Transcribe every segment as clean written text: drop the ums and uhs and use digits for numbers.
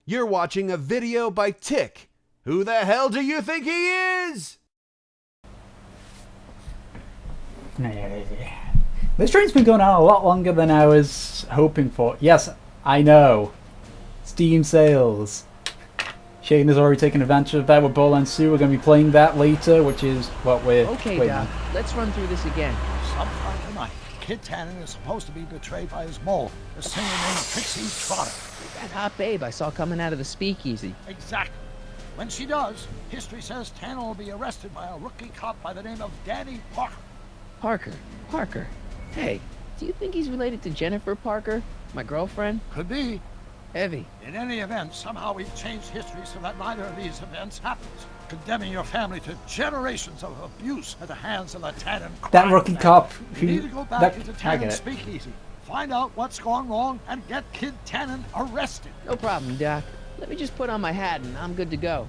You're watching a video by Tik. Who the hell do you think he is? This train's been going on a lot longer than I was hoping for. Yes, I know. Steam sales. Shane has already taken advantage of that with Ball and Sue. We're going to be playing that later, which is what we're... Okay, Doc, let's run through this again. Sometime tonight, Kid Tannen is supposed to be betrayed by his mole, a singer named Trixie Trotter. That hot babe I saw coming out of the speakeasy. Exactly. When she does, history says Tannen will be arrested by a rookie cop by the name of Danny Parker. Parker. Hey, do you think he's related to Jennifer Parker, my girlfriend? Could be. Heavy. In any event, somehow we've changed history so that neither of these events happens, condemning your family to generations of abuse at the hands of the Tannen crime. That rookie cop who... You need to go back into Tannen's speakeasy, find out what's gone wrong, and get Kid Tannen arrested. No problem, Doc. Let me just put on my hat and I'm good to go.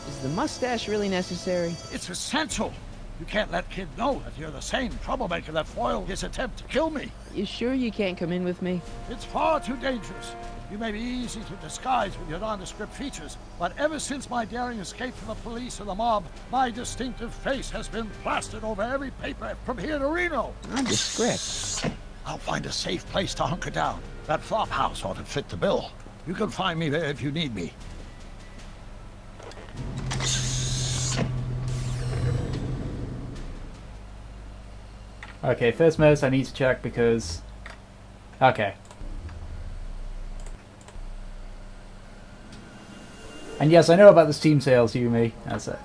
Is the mustache really necessary? It's essential. You can't let Kid know that you're the same troublemaker that foiled his attempt to kill me. You sure you can't come in with me? It's far too dangerous. You may be easy to disguise with your nondescript features, but ever since my daring escape from the police and the mob, my distinctive face has been plastered over every paper from here to Reno. Nondescript. I'll find a safe place to hunker down. That flop house ought to fit the bill. You can find me there if you need me. Okay, first mouse I need to check because... Okay. And yes, I know about the Steam sales, Yumi. That's it.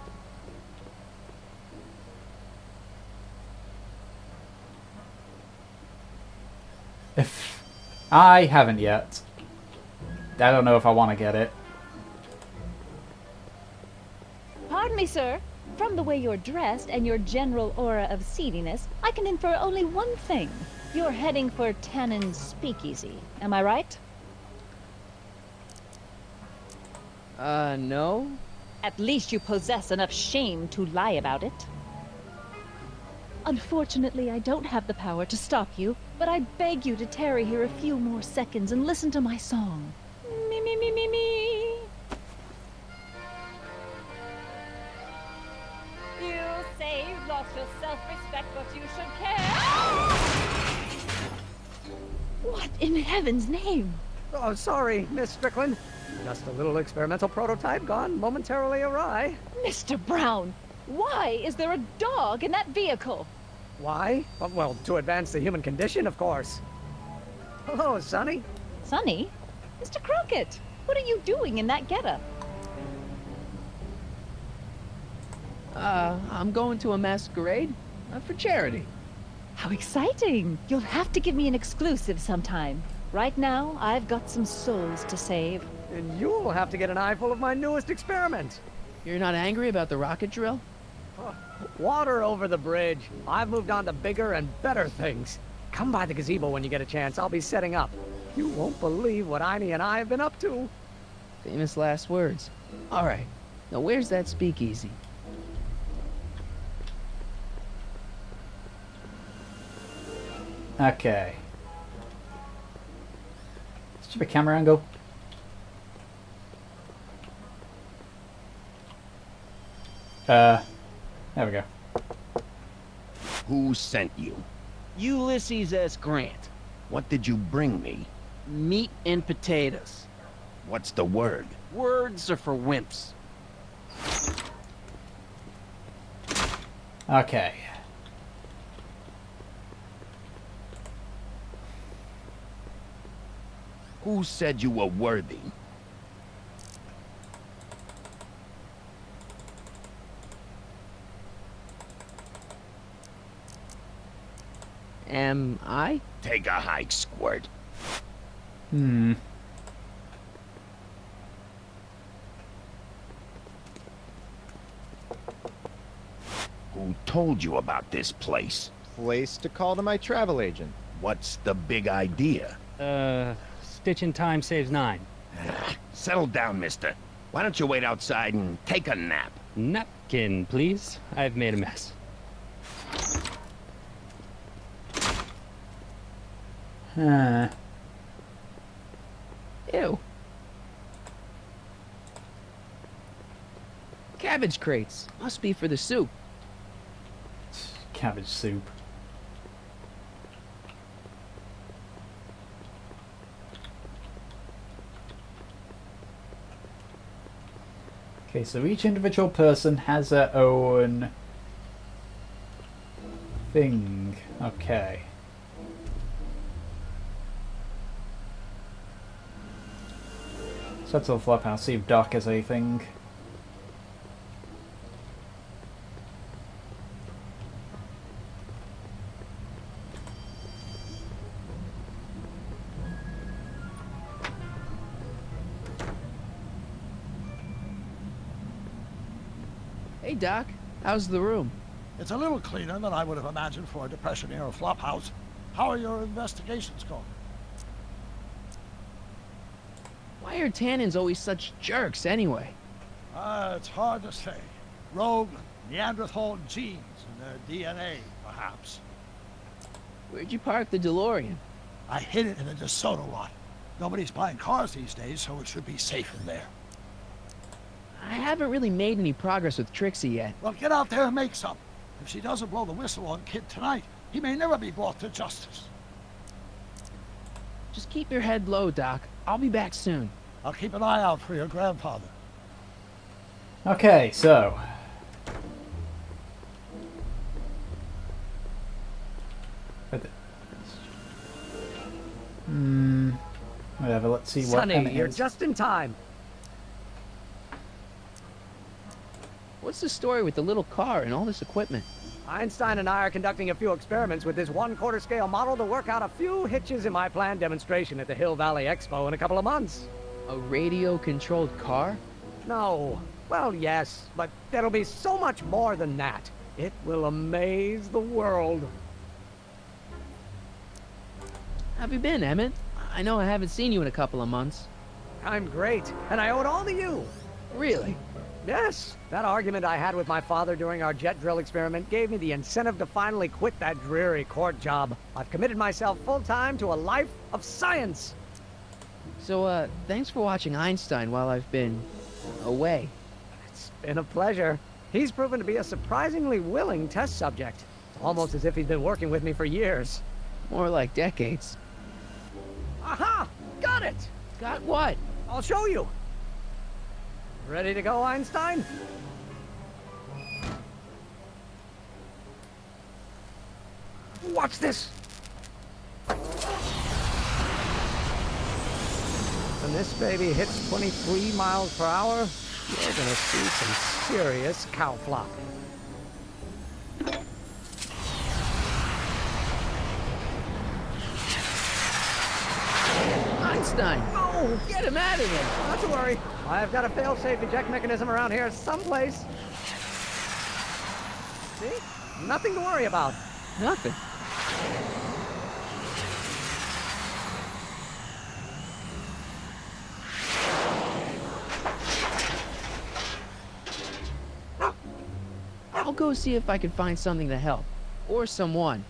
If I haven't yet, I don't know if I want to get it. Pardon me, sir. From the way you're dressed and your general aura of seediness, I can infer only one thing. You're heading for Tannen's speakeasy. Am I right? No. At least you possess enough shame to lie about it. Unfortunately, I don't have the power to stop you, but I beg you to tarry here a few more seconds and listen to my song. Me, me, me, me, me. You say you've lost your self-respect, but you should care. What in heaven's name? Oh, sorry, Miss Strickland. Just a little experimental prototype gone momentarily awry. Mr. Brown, why is there a dog in that vehicle? Why? Well, to advance the human condition, of course. Hello, Sonny. Sonny? Mr. Crockett, what are you doing in that getup? I'm going to a masquerade for charity. How exciting! You'll have to give me an exclusive sometime. Right now, I've got some souls to save. And you'll have to get an eyeful of my newest experiment. You're not angry about the rocket drill? Water over the bridge. I've moved on to bigger and better things. Come by the gazebo when you get a chance. I'll be setting up. You won't believe what Einie and I have been up to. Famous last words. All right. Now where's that speakeasy? Okay. Stupid camera angle. There we go. Who sent you? Ulysses S. Grant. What did you bring me? Meat and potatoes. What's the word? Words are for wimps. Okay. Who said you were worthy? Am I? Take a hike, Squirt. Hmm. Who told you about this place? Place to call to my travel agent. What's the big idea? Stitch in time saves 9. Settle down, mister. Why don't you wait outside and take a nap? Napkin, please. I've made a mess. Ew. Cabbage crates. Must be for the soup. Cabbage soup. Okay, so each individual person has their own thing. Okay. So that's all the flop house. See if Doc has anything. Hey, Doc. How's the room? It's a little cleaner than I would have imagined for a Depression-era flophouse. How are your investigations going? Why are tannins always such jerks, anyway? It's hard to say. Rogue Neanderthal genes in their DNA, perhaps. Where'd you park the DeLorean? I hid it in the DeSoto lot. Nobody's buying cars these days, so it should be safe in there. I haven't really made any progress with Trixie yet. Well, get out there and make some. If she doesn't blow the whistle on Kid tonight, he may never be brought to justice. Just keep your head low, Doc. I'll be back soon. I'll keep an eye out for your grandfather. Okay, so whatever, let's see what Sonny, Emmett you're has. just in time. What's the story with the little car and all this equipment? Einstein and I are conducting a few experiments with this 1/4 scale model to work out a few hitches in my planned demonstration at the Hill Valley Expo in a couple of months. A radio-controlled car? No. Well, yes, but there'll be so much more than that. It will amaze the world. Have you been, Emmett? I know I haven't seen you in a couple of months. I'm great, and I owe it all to you. Really? Yes, that argument I had with my father during our jet drill experiment gave me the incentive to finally quit that dreary court job. I've committed myself full-time to a life of science. So, thanks for watching Einstein while I've been away. It's been a pleasure. He's proven to be a surprisingly willing test subject. It's almost as if he's been working with me for years. More like decades. Aha! Got it! Got what? I'll show you. Ready to go, Einstein? Watch this! When this baby hits 23 miles per hour, you're gonna see some serious cow flop. Einstein! Oh, Get him out of there! not to worry. I've got a fail-safe eject mechanism around here someplace. See? Nothing to worry about. Nothing. I'll go see if I can find something to help. Or someone.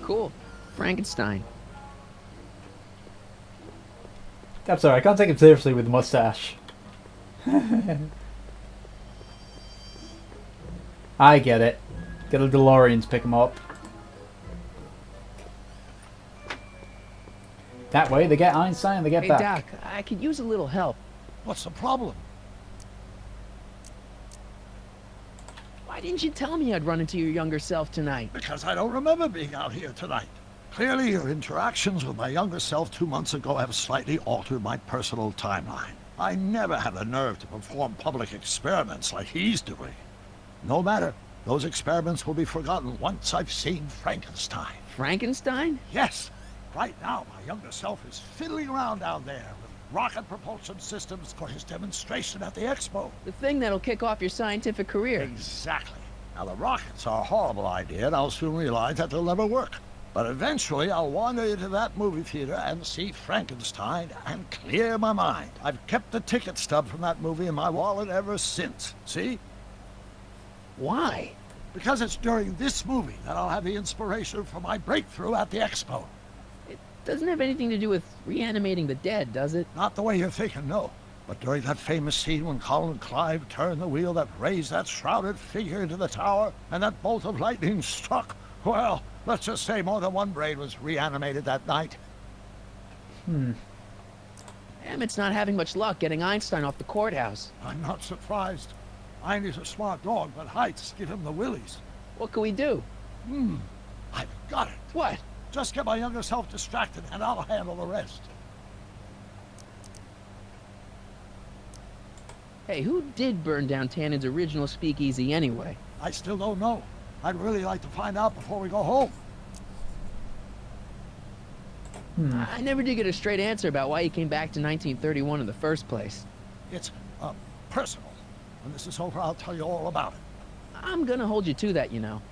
Cool. Frankenstein. I'm sorry, I can't take him seriously with the mustache. I get it. Get a DeLorean to pick him up. That way they get Einstein and they get Hey, back. Doc, I could use a little help. What's the problem? Why didn't you tell me I'd run into your younger self tonight? Because I don't remember being out here tonight. Clearly, your interactions with my younger self 2 months ago have slightly altered my personal timeline. I never had the nerve to perform public experiments like he's doing. No matter. Those experiments will be forgotten once I've seen Frankenstein. Frankenstein? Yes. Right now, my younger self is fiddling around down there with rocket propulsion systems for his demonstration at the expo. The thing that'll kick off your scientific career. Exactly. Now, the rockets are a horrible idea, and I'll soon realize that they'll never work. But eventually, I'll wander into that movie theater and see Frankenstein and clear my mind. I've kept the ticket stub from that movie in my wallet ever since. See? Why? Because it's during this movie that I'll have the inspiration for my breakthrough at the expo. It doesn't have anything to do with reanimating the dead, does it? Not the way you're thinking, no. But during that famous scene when Colin Clive turned the wheel that raised that shrouded figure into the tower, and that bolt of lightning struck, well, let's just say more than one brain was reanimated that night. Emmett's not having much luck getting Einstein off the courthouse. I'm not surprised. Einstein's a smart dog, but heights give him the willies. What can we do? I've got it. What? Just get my younger self distracted, and I'll handle the rest. Hey, who did burn down Tannen's original speakeasy anyway? I still don't know. I'd really like to find out before we go home. I never did get a straight answer about why he came back to 1931 in the first place. It's, personal. When this is over, I'll tell you all about it. I'm gonna hold you to that, you know.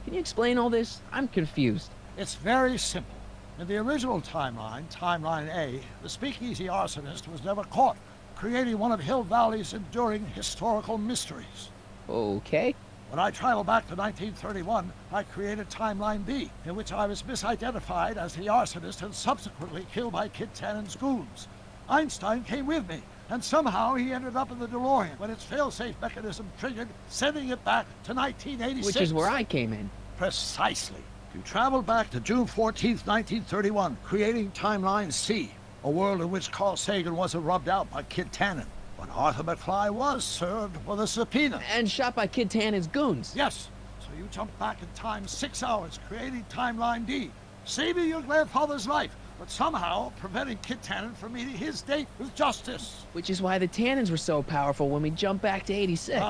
Can you explain all this? I'm confused. It's very simple. In the original timeline, Timeline A, the speakeasy arsonist was never caught, creating one of Hill Valley's enduring historical mysteries. Okay. When I traveled back to 1931, I created Timeline B, in which I was misidentified as the arsonist and subsequently killed by Kid Tannen's goons. Einstein came with me, and somehow he ended up in the DeLorean when its failsafe mechanism triggered, sending it back to 1986. Which is where I came in. Precisely. You traveled back to June 14th, 1931, creating Timeline C, a world in which Carl Sagan wasn't rubbed out by Kid Tannen, but Arthur McFly was served with a subpoena. And shot by Kid Tannen's goons. Yes. So you jumped back in time 6 hours, creating Timeline D, saving your grandfather's life, but somehow preventing Kid Tannen from meeting his date with justice. Which is why the Tannens were so powerful when we jumped back to 86.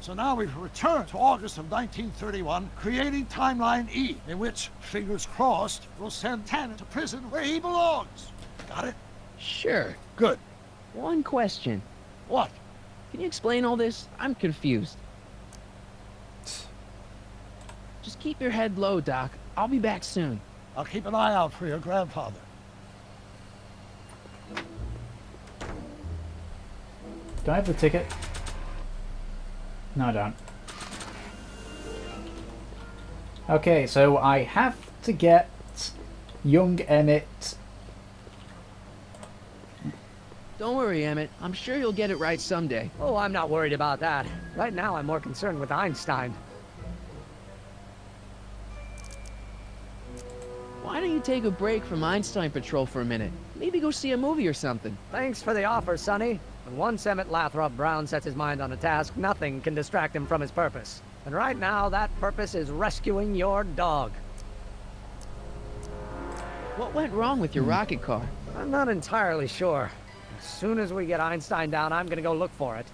So now we've returned to August of 1931, creating Timeline E, in which, fingers crossed, we'll send Tannen to prison where he belongs. Got it? Sure. Good. One question. What? Can you explain all this? I'm confused. Just keep your head low, Doc. I'll be back soon. I'll keep an eye out for your grandfather. Do I have the ticket? No, I don't. Okay, so I have to get young Emmett. Don't worry, Emmett. I'm sure you'll get it right someday. Oh, I'm not worried about that. Right now, I'm more concerned with Einstein. Why don't you take a break from Einstein Patrol for a minute? Maybe go see a movie or something. Thanks for the offer, Sonny. But once Emmett Lathrop Brown sets his mind on a task, nothing can distract him from his purpose. And right now, that purpose is rescuing your dog. What went wrong with your rocket car? I'm not entirely sure. As soon as we get Einstein down, I'm gonna go look for it.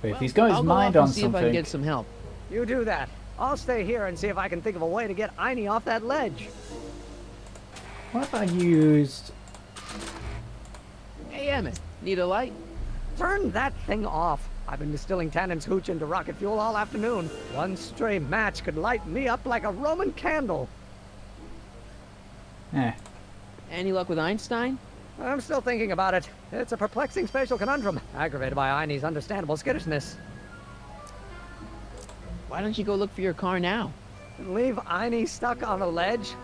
But if he's got his I'll mind go off on and see if I can something, get some help. You do that. I'll stay here and see if I can think of a way to get Einie off that ledge. what if I used... Hey, Emmett. Need a light? Turn that thing off. I've been distilling Tannen's hooch into rocket fuel all afternoon. One stray match could light me up like a Roman candle. Any luck with Einstein? I'm still thinking about it. It's a perplexing spatial conundrum, aggravated by Einie's understandable skittishness. Why don't you go look for your car now? Leave Einie stuck on a ledge?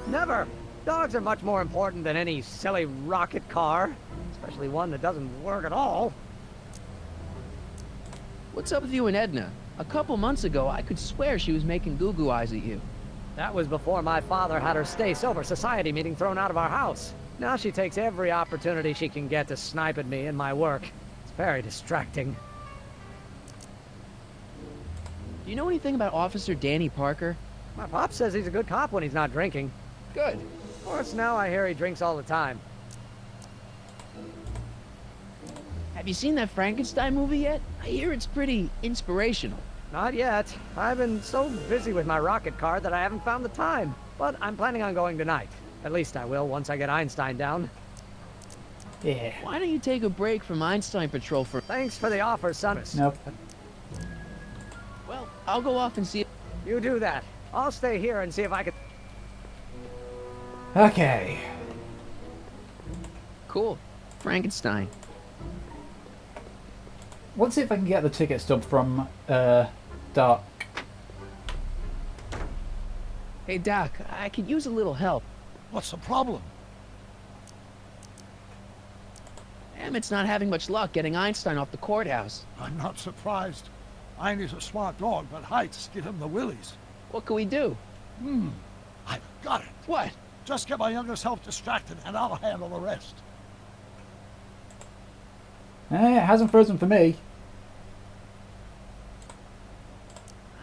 Never! Dogs are much more important than any silly rocket car. Especially one that doesn't work at all. What's up with you and Edna? A couple months ago, I could swear she was making goo-goo eyes at you. That was before my father had her stay sober society meeting thrown out of our house. Now she takes every opportunity she can get to snipe at me and my work. It's very distracting. Do you know anything about Officer Danny Parker? My pop says he's a good cop when he's not drinking. Good. Of course, now I hear he drinks all the time. Have you seen that Frankenstein movie yet? I hear it's pretty inspirational. Not yet. I've been so busy with my rocket car that I haven't found the time. But I'm planning on going tonight. At least I will once I get Einstein down. Yeah. Why don't you take a break from Einstein Patrol for... Thanks for the offer, son. Nope. Well, I'll go off and see... You do that. I'll stay here and see if I can... Okay. Cool. Frankenstein. Let's see if I can get the ticket stub from Doc. Hey, Doc, I could use a little help. What's the problem? Emmett's not having much luck getting Einstein off the courthouse. I'm not surprised. Einstein's a smart dog, but heights give him the willies. What can we do? I've got it. What? Just get my younger self distracted, and I'll handle the rest. It hasn't frozen for me.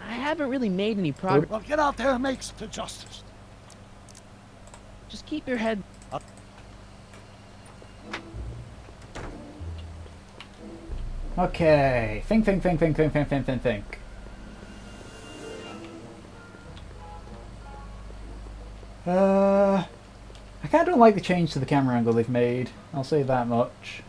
I haven't really made any progress. Well, get out there and make the justice. Just keep your head... Okay. Think. I kinda don't like the change to the camera angle they've made. I'll say that much.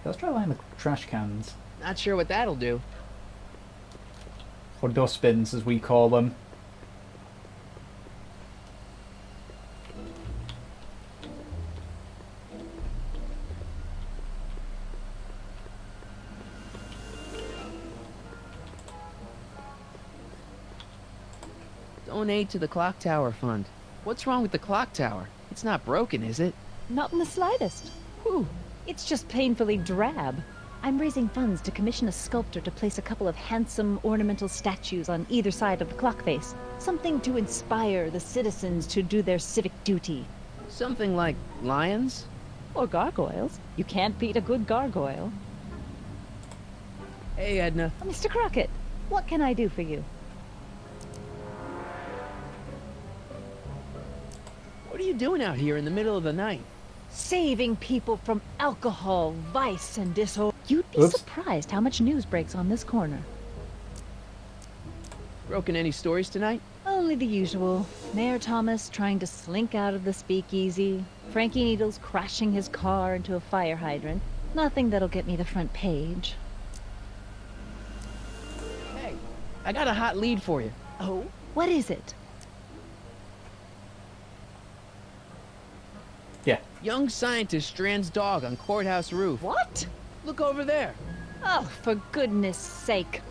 Let's try lining the trash cans. Not sure what that'll do. Or dustbins, as we call them. Donate to the Clock Tower Fund. What's wrong with the clock tower? It's not broken, is it? Not in the slightest. Whew. It's just painfully drab. I'm raising funds to commission a sculptor to place a couple of handsome ornamental statues on either side of the clock face. Something to inspire the citizens to do their civic duty. Something like lions? Or gargoyles. You can't beat a good gargoyle. Hey, Edna. Mr. Crockett, what can I do for you? What are you doing out here in the middle of the night? Saving people from alcohol, vice, and disorder. You'd be Oops. surprised how much news breaks on this corner. Broken any stories tonight? Only the usual. Mayor Thomas trying to slink out of the speakeasy. Frankie Needles crashing his car into a fire hydrant. Nothing that'll get me the front page. Hey, I got a hot lead for you. Oh? What is it? Yeah. Young scientist strands dog on courthouse roof. What? Look over there. Oh, for goodness sake.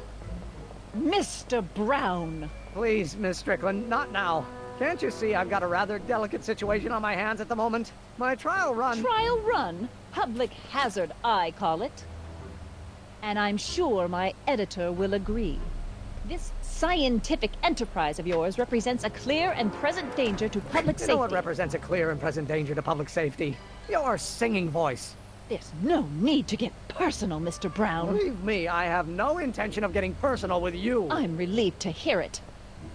Mr. Brown! Please, Miss Strickland, not now. Can't you see I've got a rather delicate situation on my hands at the moment? My trial run... Trial run? Public hazard, I call it. And I'm sure my editor will agree. This scientific enterprise of yours represents a clear and present danger to public You safety. know what represents a clear and present danger to public safety? Your singing voice. There's no need to get personal, Mr. Brown. Believe me, I have no intention of getting personal with you. I'm relieved to hear it.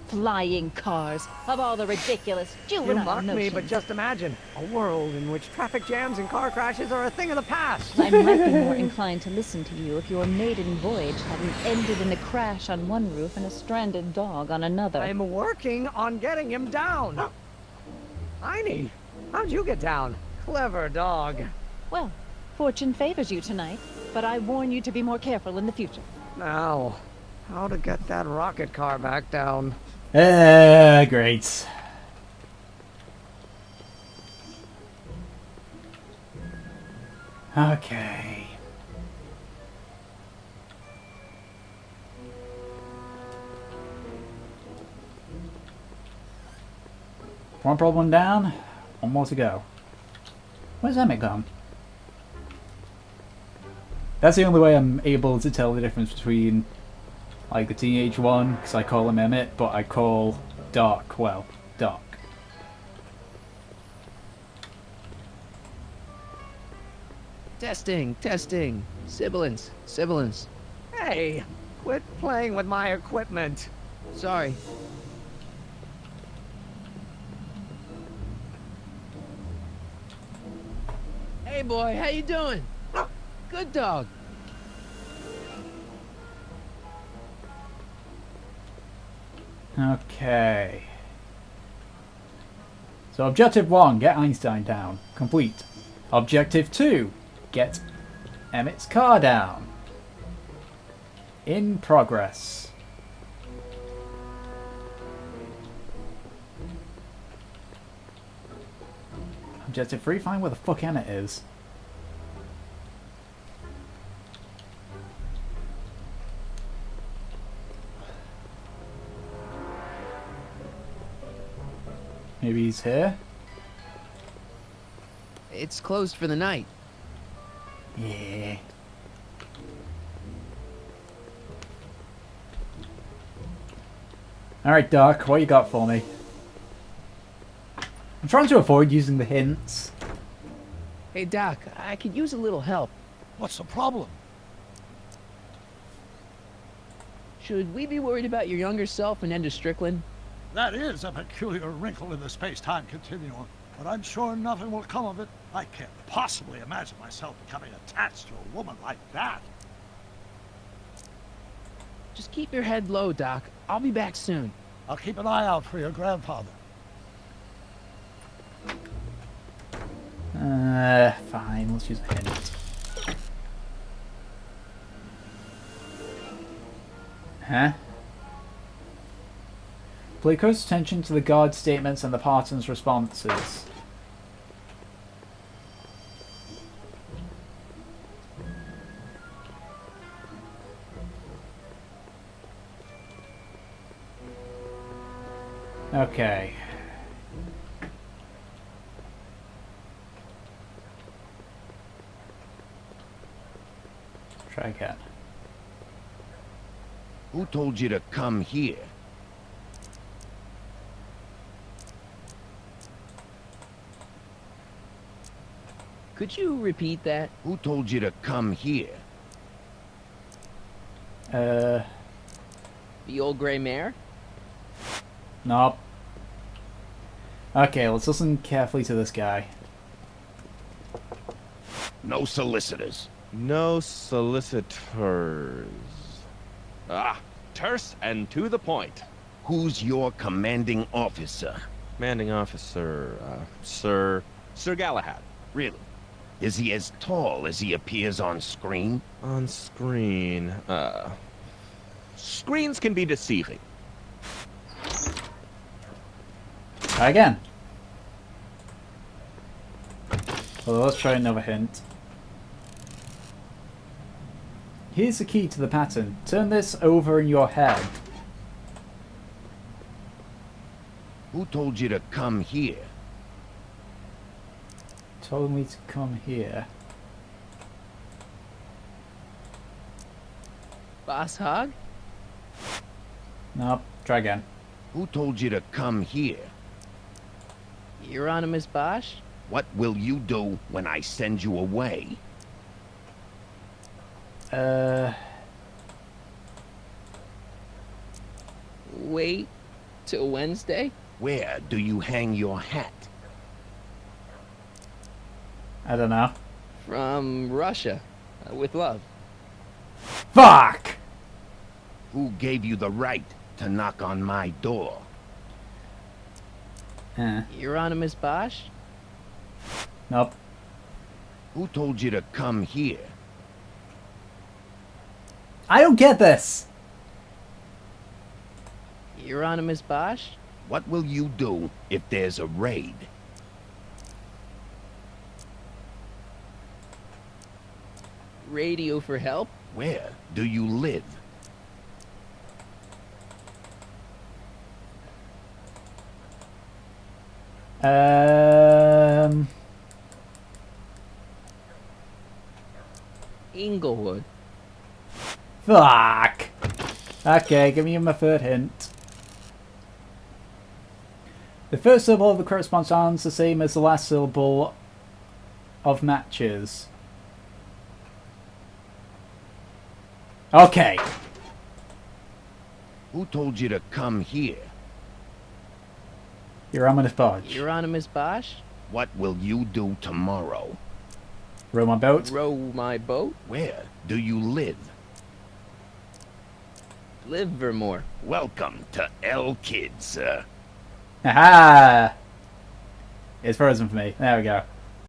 Flying cars, of all the ridiculous juvenile You mock me, notions. but just imagine a world in which traffic jams and car crashes are a thing of the past. I might be more inclined to listen to you if your maiden voyage hadn't ended in a crash on one roof and a stranded dog on another. I'm working on getting him down. Heine, how'd you get down? Clever dog. Well, fortune favors you tonight, but I warn you to be more careful in the future. Now, how to get that rocket car back down? Great. Okay. One problem down, one more to go. Where's Emmett gone? That's the only way I'm able to tell the difference between like the teenage one, because I call him Emmett, but I call Doc, well, Doc. Testing, testing. Sibilance, sibilance. Hey, quit playing with my equipment. Sorry. Hey boy, how you doing? Good dog. Okay. So objective 1, get Einstein down. Complete. Objective 2, get Emmett's car down. In progress. Objective 3, find where the fuck Anna is. Maybe he's here? It's closed for the night. Yeah. Alright, Doc, what you got for me? I'm trying to avoid using the hints. Hey, Doc, I could use a little help. What's the problem? Should we be worried about your younger self and Ender Strickland? That is a peculiar wrinkle in the space-time continuum, but I'm sure nothing will come of it. I can't possibly imagine myself becoming attached to a woman like that. Just keep your head low, Doc. I'll be back soon. I'll keep an eye out for your grandfather. Fine, let's use a hint. Huh? Pay close attention to the guard's statements and the Parton's responses. Okay. Try again. Who told you to come here? Could you repeat that? Who told you to come here? The old gray mare? Nope. Okay, let's listen carefully to this guy. No solicitors. No solicitors. Ah, terse and to the point. Who's your commanding officer? Commanding officer, Sir Galahad. Really? Is he as tall as he appears on screen? on screen. Screens can be deceiving. Try again. Well, let's try another hint. Here's the key to the pattern. Turn this over in your head. Who told you to come here? Told me to come here. Boss Hog? Nope. Try again. Who told you to come here? Euronymous Bosch? What will you do when I send you away? Wait till Wednesday? Where do you hang your hat? I don't know. From Russia. With love. Fuck! Who gave you the right to knock on my door? Euronymous Bosch? Nope. Who told you to come here? I don't get this! Euronymous Bosch? What will you do if there's a raid? Radio for help? Where do you live? Inglewood. Fuck! Okay, give me my third hint. The first syllable of the correspondence sounds the same as the last syllable of matches. Okay. Who told you to come here? Euronymous Bosch. Euronymous Bosch? What will you do tomorrow? Row my boat. Row my boat? Where do you live? Livermore. Welcome to L Kids, sir. Haha! It's frozen for me. There we go.